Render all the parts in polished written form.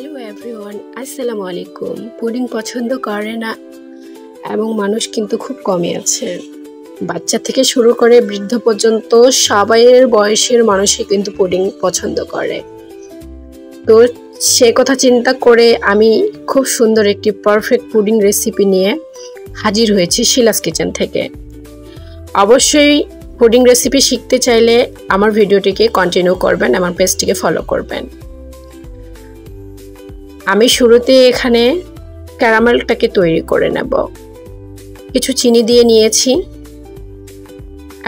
Hello everyone, আসসালামু আলাইকুম। Pudding পছন্দ করে না এবং মানুষ কিন্তু খুব কমই আছে। বাচ্চা থেকে শুরু করে বৃদ্ধ পর্যন্ত সবাইয়ের বয়সের মানুষই কিন্তু পুডিং পছন্দ করে। তো সে কথা চিন্তা করে আমি খুব সুন্দর একটি পারফেক্ট পুডিং রেসিপি নিয়ে হাজির হয়েছি শিলাস কিচেন থেকে। অবশ্যই পুডিং রেসিপি শিখতে চাইলে আমার ভিডিওটিকে কন্টিনিউ করবেন, আমার পেজটিকে ফলো করবেন। আমি শুরুতে এখানে ক্যারামেলটাকে তৈরি করে নেব। কিছু চিনি দিয়ে নিয়েছি।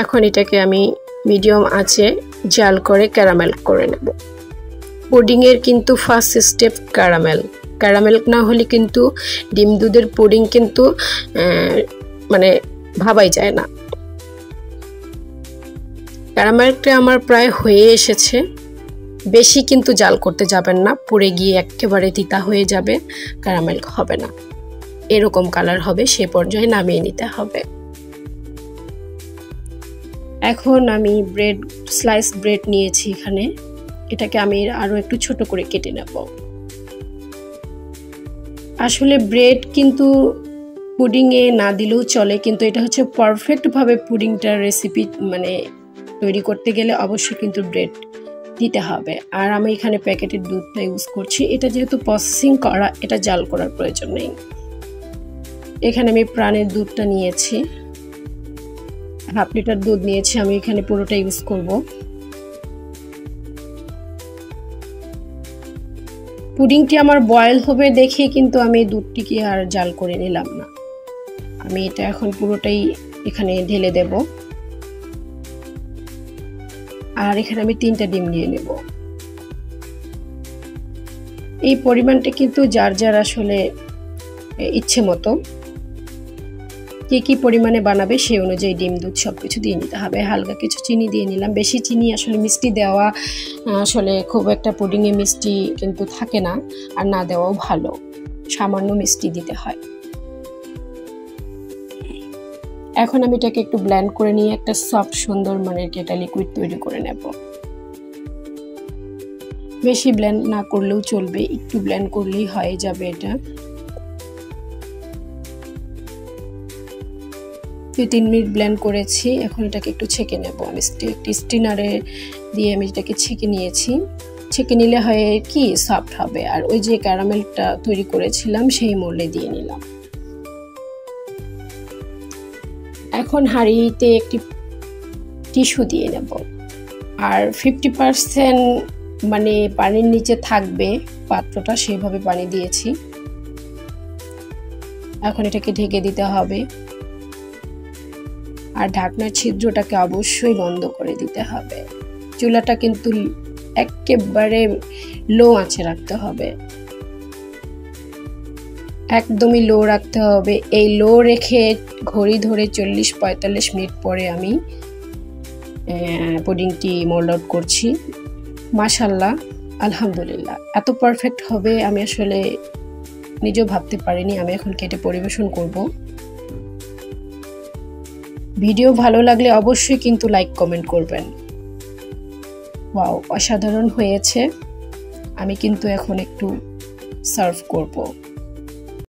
এখন এটাকে আমি মিডিয়াম আঁচে জাল করে ক্যারামেল করে নেব। পুডিংয়ের কিন্তু ফার্স্ট স্টেপ ক্যারামেল না হলে কিন্তু ডিম দুধের পুডিং কিন্তু মানে ভাবাই যায় না। ক্যারামেলটা আমার প্রায় হয়ে এসেছে। বেশি কিন্তু জাল করতে যাবেন না, পুড়ে গিয়ে একেবারে তিতা হয়ে যাবে, ক্যারামেল হবে না। এরকম কালার হবে, সে পর্যায়ে নামিয়ে নিতে হবে। এখন আমি স্লাইস ব্রেড নিয়েছি এখানে। এটাকে আমি আরো একটু ছোট করে কেটে নেব। আসলে ব্রেড কিন্তু পুডিংয়ে না দিলেও চলে, কিন্তু এটা হচ্ছে পারফেক্ট ভাবে পুডিংটার রেসিপি তৈরি করতে গেলে অবশ্যই কিন্তু ব্রেড দিতে হবে। আর আমি এখানে প্যাকেটের দুধটা ইউজ করছি। এটা যেহেতু প্রসেসিং করা, এটা জাল করার প্রয়োজন নেই। এখানে আমি প্রাণের দুধটা নিয়েছি, হাফ লিটার দুধ নিয়েছি। আমি এখানে পুরোটা ইউজ করব। পুডিংটি আমার বয়েল হবে দেখে কিন্তু আমি দুধটিকে আর জাল করে নিলাম না। আমি এটা এখন পুরোটাই এখানে ঢেলে দেব। আর এখানে আমি 3টা ডিম নিয়ে নেব। এই পরিমাণটা কিন্তু যার যার আসলে ইচ্ছে মতো কি পরিমাণে বানাবে সেই অনুযায়ী ডিম দুধ সবকিছু দিয়ে নিতে হবে। হালকা কিছু চিনি দিয়ে নিলাম। বেশি চিনি আসলে মিষ্টি দেওয়া আসলে খুব একটা পুডিংয়ে মিষ্টি কিন্তু থাকে না, আর না দেওয়াও ভালো। সামান্য মিষ্টি দিতে হয়। এখন আমি এটাকে একটু ব্লেন্ড করে নিয়ে একটা সফট সুন্দর একটা লিকুইড তৈরি করে নেব। বেশি ব্লেন্ড না করলেও চলবে, একটু ব্লেন্ড করলেই হয়ে যাবে। এটা 2-3 মিনিট ব্লেন্ড করেছি। এখন এটাকে একটু ছেঁকে নেব। আমি একটি স্টিনারে দিয়ে আমি এটাকে ছেঁকে নিয়েছি। ছেঁকে নিলে হয় কি সফট হবে। আর ওই যে ক্যারামেলটা তৈরি করেছিলাম সেই মোল্ডে দিয়ে নিলাম। এখন হাঁড়িতে একটি টিস্যু দিয়ে নেব। আর 50% পানির নিচে থাকবে পাত্রটা, সেইভাবে পানি দিয়েছি। এখন এটাকে ঢেকে দিতে হবে। আর ঢাকনার ছিদ্রটাকে অবশ্যই বন্ধ করে দিতে হবে। চুলাটা কিন্তু একেবারে লো আঁচে রাখতে হবে, একদমই লো রাখতে হবে। এই লো রেখে ঘড়ি ধরে 40-45 মিনিট পরে আমি পুডিংটি মোল্ড আউট করছি। মাশাআল্লাহ, আলহামদুলিল্লাহ, এত পারফেক্ট হবে আমি আসলে নিজেও ভাবতে পারিনি। আমি এখন কেটে পরিবেশন করব। ভিডিও ভালো লাগলে অবশ্যই কিন্তু লাইক কমেন্ট করবেন। ওয়াও, অসাধারণ হয়েছে। আমি কিন্তু এখন একটু সার্ভ করব।